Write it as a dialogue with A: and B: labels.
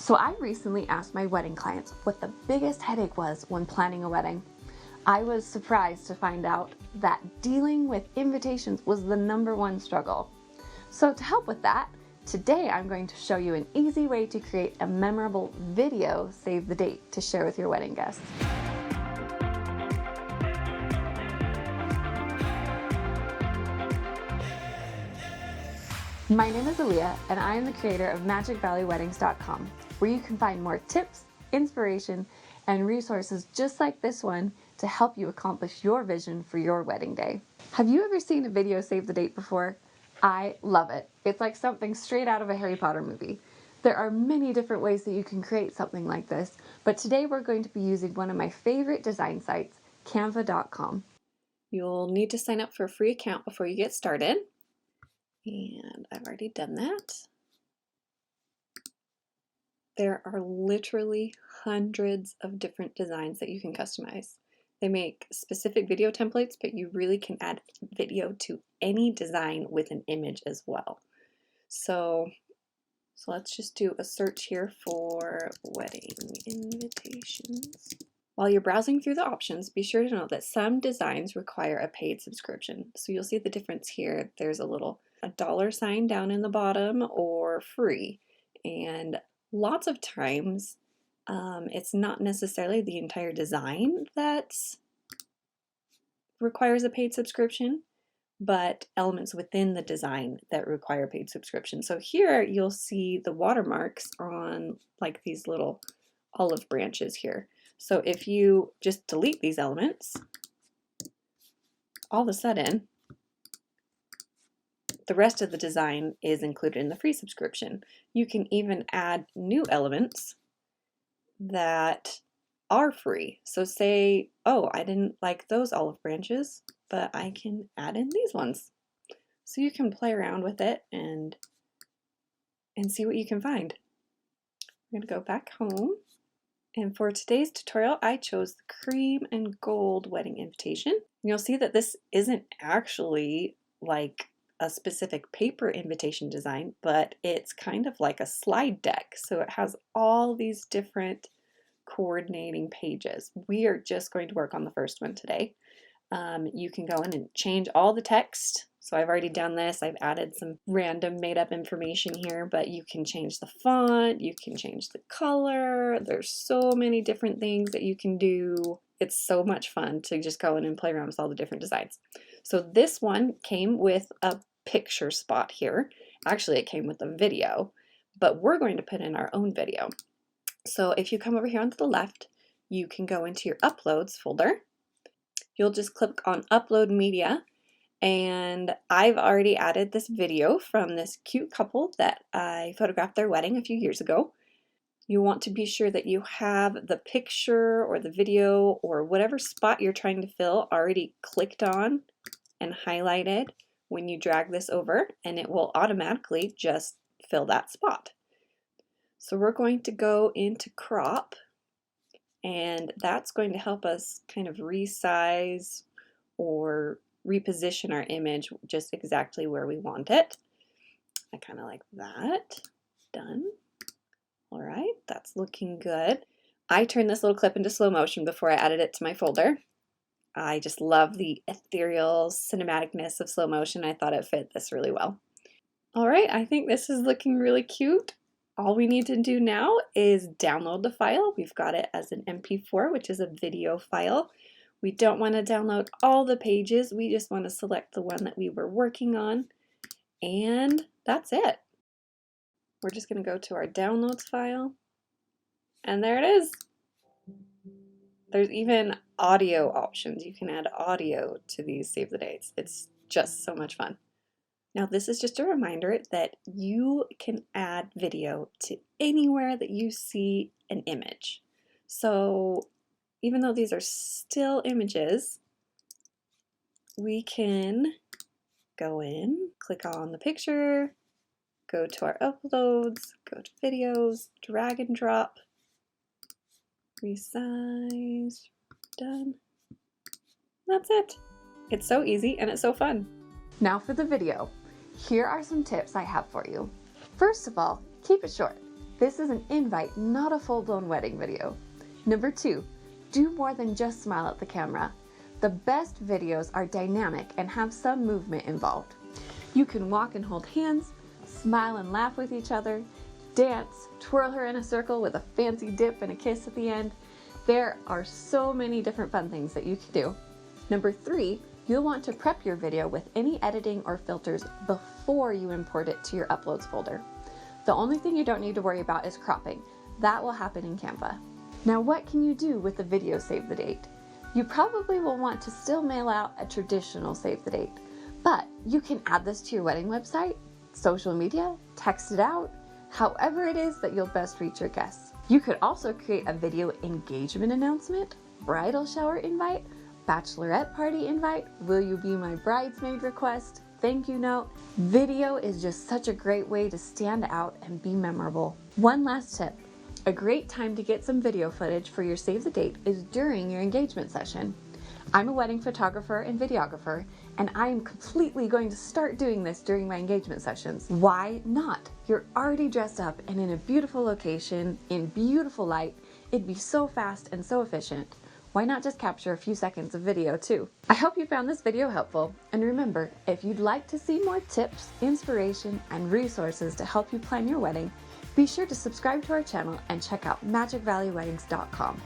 A: So I recently asked my wedding clients what the biggest headache was when planning a wedding. I was surprised to find out that dealing with invitations was the #1 struggle. So to help with that, today I'm going to show you an easy way to create a memorable video save the date to share with your wedding guests. My name is Aaliyah, and I am the creator of MagicValleyWeddings.com, where you can find more tips, inspiration, and resources just like this one to help you accomplish your vision for your wedding day. Have you ever seen a video save the date before? I love it. It's like something straight out of a Harry Potter movie. There are many different ways that you can create something like this, but today we're going to be using one of my favorite design sites, Canva.com. You'll need to sign up for a free account before you get started. And I've already done that. There are literally hundreds of different designs that you can customize. They make specific video templates, but you really can add video to any design with an image as well. So let's just do a search here for wedding invitations. While you're browsing through the options, be sure to note that some designs require a paid subscription. So you'll see the difference here. There's a $sign down in the bottom or free. And lots of times it's not necessarily the entire design that requires a paid subscription, but elements within the design that require paid subscription. So here you'll see the watermarks on like these little olive branches here. So if you just delete these elements, all of a sudden, the rest of the design is included in the free subscription. You can even add new elements that are free. So say, oh, I didn't like those olive branches, but I can add in these ones. So you can play around with it and see what you can find. I'm going to go back home. And for today's tutorial, I chose the cream and gold wedding invitation. You'll see that this isn't actually like a specific paper invitation design, but it's kind of like a slide deck. So it has all these different coordinating pages. We are just going to work on the first one today. You can go in and change all the text. So I've already done this. I've added some random made up information here, but you can change the font, you can change the color. There's so many different things that you can do. It's so much fun to just go in and play around with all the different designs. So this one came with a picture spot here. Actually, it came with a video, but we're going to put in our own video. So if you come over here onto the left, you can go into your uploads folder. You'll just click on upload media, and I've already added this video from this cute couple that I photographed their wedding a few years ago. You want to be sure that you have the picture or the video or whatever spot you're trying to fill already clicked on and highlighted when you drag this over, and it will automatically just fill that spot. So we're going to go into crop, and that's going to help us kind of resize or reposition our image just exactly where we want it. I kind of like that. Done. All right, that's looking good. I turned this little clip into slow motion before I added it to my folder. I just love the ethereal cinematicness of slow motion. I thought it fit this really well. All right, I think this is looking really cute. All we need to do now is download the file. We've got it as an MP4, which is a video file. We don't want to download all the pages. We just want to select the one that we were working on. And that's it. We're just going to go to our downloads file. And there it is. There's even audio options. You can add audio to these save the dates. It's just so much fun. Now this is just a reminder that you can add video to anywhere that you see an image. So even though these are still images, we can go in, click on the picture, go to our uploads, go to videos, drag and drop, resize, done. That's it. It's so easy and it's so fun. Now for the video. Here are some tips I have for you. First of all, keep it short. This is an invite, not a full-blown wedding video. Number 2, do more than just smile at the camera. The best videos are dynamic and have some movement involved. You can walk and hold hands, smile and laugh with each other, dance, twirl her in a circle with a fancy dip and a kiss at the end. There are so many different fun things that you can do. Number 3, you'll want to prep your video with any editing or filters before you import it to your uploads folder. The only thing you don't need to worry about is cropping. That will happen in Canva. Now, what can you do with the video save the date? You probably will want to still mail out a traditional save the date, but you can add this to your wedding website, social media, text it out, however it is that you'll best reach your guests. You could also create a video engagement announcement, bridal shower invite, bachelorette party invite, will you be my bridesmaid request, thank you note. Video is just such a great way to stand out and be memorable. One last tip. A great time to get some video footage for your save the date is during your engagement session. I'm a wedding photographer and videographer, and I am completely going to start doing this during my engagement sessions. Why not? You're already dressed up and in a beautiful location, in beautiful light. It'd be so fast and so efficient. Why not just capture a few seconds of video too? I hope you found this video helpful, and remember, if you'd like to see more tips, inspiration, and resources to help you plan your wedding, be sure to subscribe to our channel and check out magicvalleyweddings.com.